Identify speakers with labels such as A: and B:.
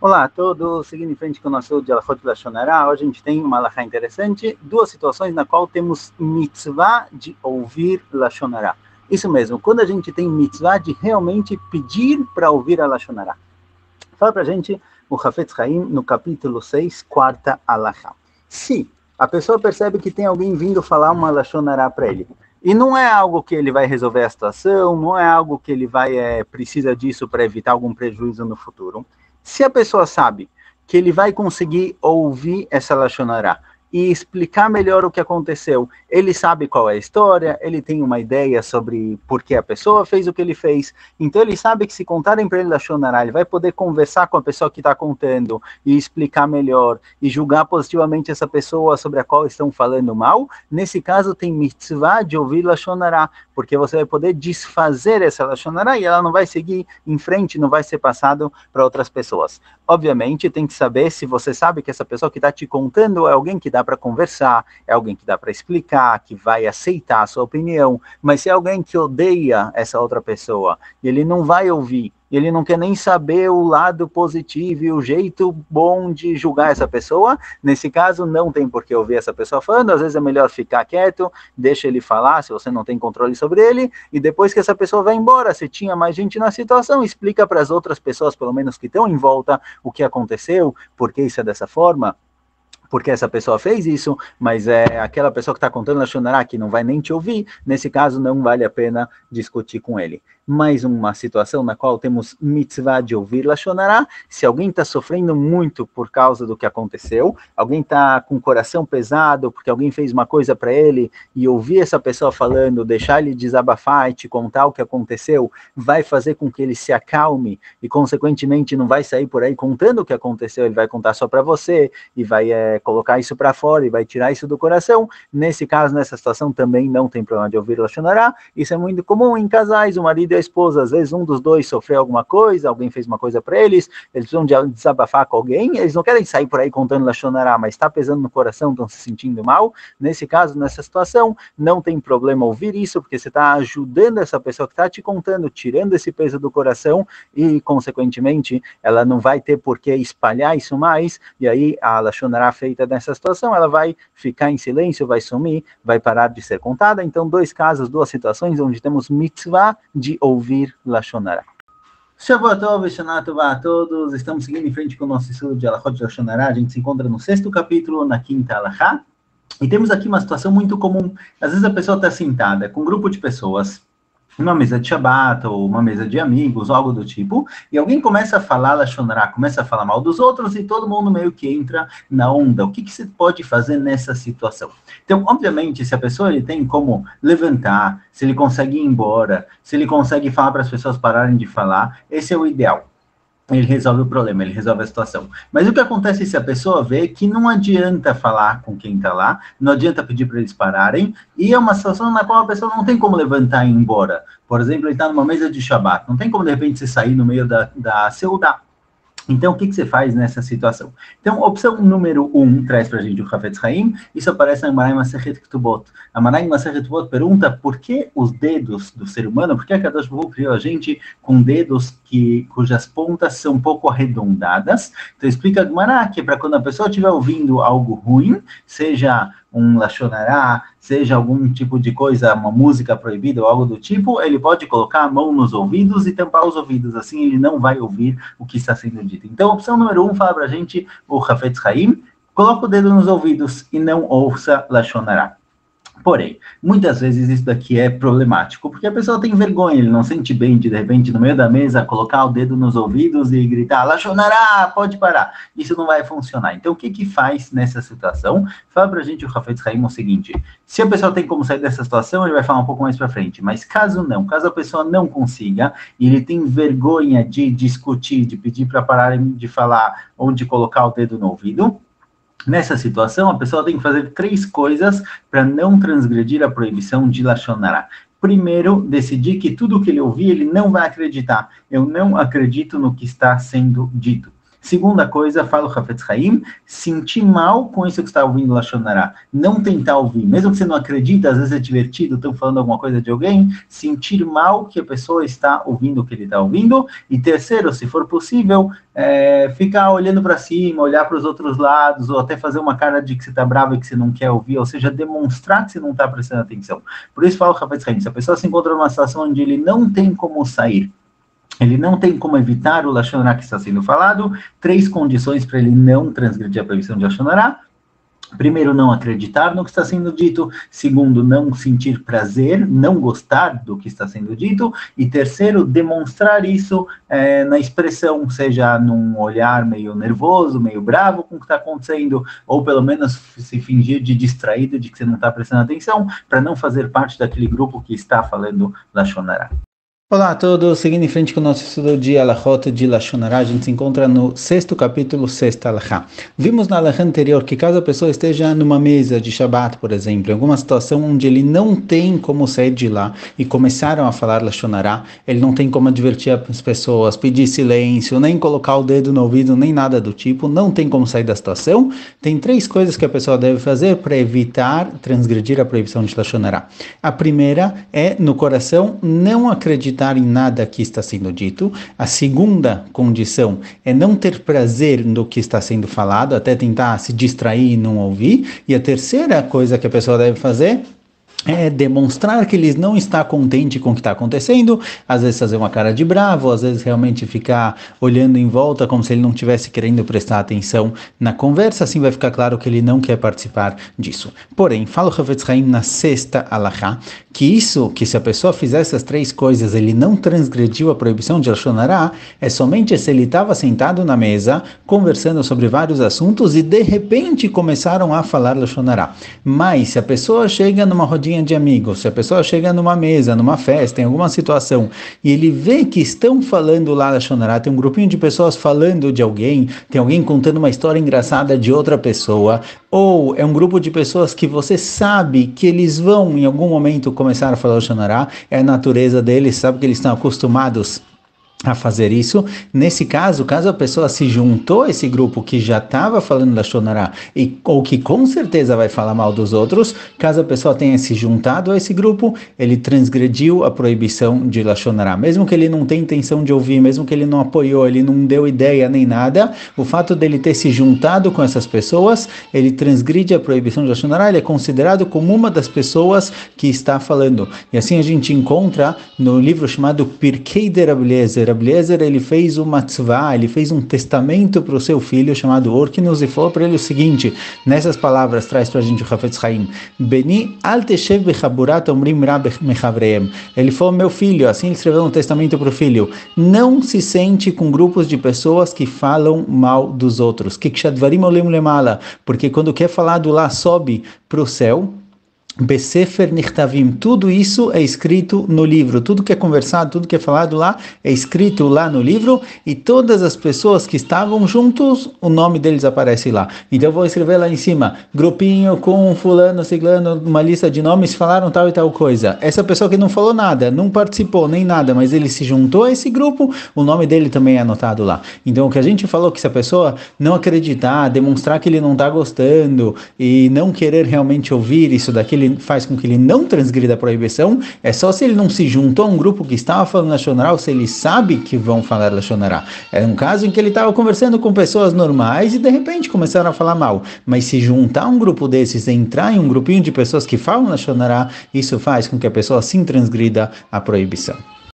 A: Olá a todos, seguindo em frente com o nosso de Alachot Lashon Hara, hoje a gente tem uma alachá interessante, duas situações na qual temos mitzvah de ouvir Lashon Hara. Isso mesmo, quando a gente tem mitzvah de realmente pedir para ouvir a Lashon Hara. Fala para a gente o Hafetz Haim no capítulo 6, quarta alachá. Se a pessoa percebe que tem alguém vindo falar uma Lashon Hara para ele, e não é algo que ele vai resolver a situação, não é algo que ele precisa disso para evitar algum prejuízo no futuro. Se a pessoa sabe que ele vai conseguir ouvir essa Lashon Hara e explicar melhor o que aconteceu, ele sabe qual é a história, ele tem uma ideia sobre por que a pessoa fez o que ele fez, então ele sabe que se contarem para ele Lashon Hara, ele vai poder conversar com a pessoa que está contando e explicar melhor, e julgar positivamente essa pessoa sobre a qual estão falando mal. Nesse caso tem mitzvah de ouvir Lashon Hara, porque você vai poder desfazer essa Lashon Hara e ela não vai seguir em frente, não vai ser passado para outras pessoas. Obviamente tem que saber se você sabe que essa pessoa que está te contando é alguém que dá para conversar, é alguém que dá para explicar, que vai aceitar a sua opinião, mas se é alguém que odeia essa outra pessoa, e ele não vai ouvir, ele não quer nem saber o lado positivo e o jeito bom de julgar essa pessoa, nesse caso não tem por que ouvir essa pessoa falando, às vezes é melhor ficar quieto, deixa ele falar, se você não tem controle sobre ele, e depois que essa pessoa vai embora, se tinha mais gente na situação, explica para as outras pessoas, pelo menos que estão em volta, o que aconteceu, por que isso é dessa forma, porque essa pessoa fez isso, mas é aquela pessoa que está contando Lashon Hara que não vai nem te ouvir, nesse caso não vale a pena discutir com ele. Mais uma situação na qual temos mitzvah de ouvir Lashon Hara, se alguém está sofrendo muito por causa do que aconteceu, alguém está com o coração pesado porque alguém fez uma coisa para ele, e ouvir essa pessoa falando, deixar ele desabafar e te contar o que aconteceu, vai fazer com que ele se acalme, e consequentemente não vai sair por aí contando o que aconteceu, ele vai contar só para você, e vai colocar isso para fora, e vai tirar isso do coração. Nesse caso, nessa situação, também não tem problema de ouvir Lashon Hara. Isso é muito comum em casais, o marido e a esposa, às vezes um dos dois sofreu alguma coisa, alguém fez uma coisa para eles, eles precisam de desabafar com alguém, eles não querem sair por aí contando Lashon Hara, mas está pesando no coração, estão se sentindo mal. Nesse caso, nessa situação, não tem problema ouvir isso, porque você está ajudando essa pessoa que está te contando, tirando esse peso do coração, e consequentemente, ela não vai ter por que espalhar isso mais, e aí a Lashon Hara feita nessa situação, ela vai ficar em silêncio, vai sumir, vai parar de ser contada. Então, dois casos, duas situações onde temos mitzvah de ouvir Lashon Hara. Shavua Tov, Shana Tová a todos, estamos seguindo em frente com o nosso estudo de Alachot Lashon Hara. A gente se encontra no 6º capítulo, na 5ª alachá, e temos aqui uma situação muito comum. Às vezes a pessoa está sentada com um grupo de pessoas, uma mesa de Shabbat, ou uma mesa de amigos, algo do tipo, e alguém começa a falar Lashon Hara, começa a falar mal dos outros, e todo mundo meio que entra na onda. O que você pode fazer nessa situação? Então, obviamente, se a pessoa ele tem como levantar, se ele consegue ir embora, se ele consegue falar para as pessoas pararem de falar, esse é o ideal. Ele resolve o problema, ele resolve a situação. Mas o que acontece se a pessoa vê que não adianta falar com quem está lá, não adianta pedir para eles pararem, e é uma situação na qual a pessoa não tem como levantar e ir embora. Por exemplo, ele está numa mesa de Shabbat, não tem como de repente você sair no meio da Seudá. Então, o que você faz nessa situação? Então, opção número 1 traz para a gente o Hafetz Haim. Isso aparece na Gemara em Masechet Ketubot. A Gemara em Masechet Ketubot pergunta por que os dedos do ser humano, por que a Kadosh Baruch Hu criou a gente com dedos cujas pontas são um pouco arredondadas. Então, explica a Gemara que para quando a pessoa estiver ouvindo algo ruim, seja um Lashon Hara, seja algum tipo de coisa, uma música proibida ou algo do tipo, ele pode colocar a mão nos ouvidos e tampar os ouvidos, assim ele não vai ouvir o que está sendo dito. Então, a opção número 1 fala pra gente o Hafetz Haim, coloca o dedo nos ouvidos e não ouça Lashon Hara. Porém, muitas vezes isso daqui é problemático, porque a pessoa tem vergonha, ele não sente bem de repente, no meio da mesa, colocar o dedo nos ouvidos e gritar, Lashon Hara, pode parar. Isso não vai funcionar. Então, o que faz nessa situação? Fala pra gente o Hafetz Haim o seguinte, se a pessoa tem como sair dessa situação, ele vai falar um pouco mais pra frente, mas caso não, caso a pessoa não consiga, e ele tem vergonha de discutir, de pedir para pararem de falar, ou de colocar o dedo no ouvido, nessa situação, a pessoa tem que fazer 3 coisas para não transgredir a proibição de Lashon Hara. Primeiro, decidir que tudo que ele ouvir, ele não vai acreditar. Eu não acredito no que está sendo dito. Segunda coisa, fala o Hafetz Haim, sentir mal com isso que está ouvindo Lashon Hara. Não tentar ouvir. Mesmo que você não acredita, às vezes é divertido, estão falando alguma coisa de alguém, sentir mal que a pessoa está ouvindo o que ele está ouvindo. E terceiro, se for possível, ficar olhando para cima, olhar para os outros lados, ou até fazer uma cara de que você está bravo e que você não quer ouvir, ou seja, demonstrar que você não está prestando atenção. Por isso fala o Hafetz Haim, se a pessoa se encontra numa situação onde ele não tem como sair, ele não tem como evitar o Lashon Hara que está sendo falado, 3 condições para ele não transgredir a proibição de Lashon Hara. Primeiro, não acreditar no que está sendo dito. Segundo, não sentir prazer, não gostar do que está sendo dito. E terceiro, demonstrar isso na expressão, seja num olhar meio nervoso, meio bravo com o que está acontecendo, ou pelo menos se fingir de distraído, de que você não está prestando atenção, para não fazer parte daquele grupo que está falando Lashon Hara. Olá a todos, seguindo em frente com o nosso estudo de Alachot de Lashon Hara, a gente se encontra no 6º capítulo, 6ª Alachá. Vimos na Alachá anterior que caso a pessoa esteja numa mesa de Shabbat, por exemplo, em alguma situação onde ele não tem como sair de lá e começaram a falar Lashon Hara, ele não tem como advertir as pessoas, pedir silêncio, nem colocar o dedo no ouvido, nem nada do tipo, não tem como sair da situação. Tem 3 coisas que a pessoa deve fazer para evitar transgredir a proibição de Lashon Hara. A primeira é, no coração, não acreditar em nada que está sendo dito. A segunda condição é não ter prazer no que está sendo falado, até tentar se distrair e não ouvir. E a terceira coisa que a pessoa deve fazer é demonstrar que ele não está contente com o que está acontecendo, às vezes fazer uma cara de bravo, às vezes realmente ficar olhando em volta como se ele não estivesse querendo prestar atenção na conversa, assim vai ficar claro que ele não quer participar disso. Porém, fala o Hafetz Haim na 6ª Alachá, que se a pessoa fizer essas 3 coisas, ele não transgrediu a proibição de Lashon Hara, é somente se ele estava sentado na mesa, conversando sobre vários assuntos e de repente começaram a falar Lashon Hara. Mas se a pessoa chega numa rodinha de amigos, se a pessoa chega numa mesa, numa festa, em alguma situação, e ele vê que estão falando lá Lashon Hara, tem um grupinho de pessoas falando de alguém, tem alguém contando uma história engraçada de outra pessoa, ou é um grupo de pessoas que você sabe que eles vão em algum momento começar a falar Lashon Hara, é a natureza deles, sabe que eles estão acostumados a fazer isso. Nesse caso a pessoa se juntou a esse grupo que já estava falando Lashon Hara ou que com certeza vai falar mal dos outros, caso a pessoa tenha se juntado a esse grupo, ele transgrediu a proibição de Lashon Hara. Mesmo que ele não tenha intenção de ouvir, mesmo que ele não apoiou, ele não deu ideia nem nada, o fato dele ter se juntado com essas pessoas, ele transgride a proibição de Lashon Hara, ele é considerado como uma das pessoas que está falando. E assim a gente encontra no livro chamado Pirkei de Rabbi Eliezer. Rabbi Eliezer, ele fez uma tzvah, ele fez um testamento para o seu filho chamado Orkinos e falou para ele o seguinte, nessas palavras traz para a gente o Hafetz Haim, Beni al teshev bechaburat omrim ra mechavreem. Ele falou, meu filho, assim ele escreveu um testamento para o filho, não se sente com grupos de pessoas que falam mal dos outros, kikshadvarim olim lemala, porque quando quer falar do lá sobe para o céu, Besefer Nichtavim, tudo isso é escrito no livro, tudo que é conversado, tudo que é falado lá, é escrito lá no livro, e todas as pessoas que estavam juntos, o nome deles aparece lá. Então eu vou escrever lá em cima, grupinho com fulano, ciclano, uma lista de nomes, falaram tal e tal coisa. Essa pessoa que não falou nada, não participou nem nada, mas ele se juntou a esse grupo, o nome dele também é anotado lá. Então o que a gente falou, que se a pessoa não acreditar, demonstrar que ele não está gostando, e não querer realmente ouvir isso daqui, faz com que ele não transgrida a proibição, é só se ele não se juntou a um grupo que estava falando Lashon Hara, ou se ele sabe que vão falar Lashon Hara. É um caso em que ele estava conversando com pessoas normais e de repente começaram a falar mal. Mas se juntar a um grupo desses, entrar em um grupinho de pessoas que falam Lashon Hara, isso faz com que a pessoa sim transgrida a proibição.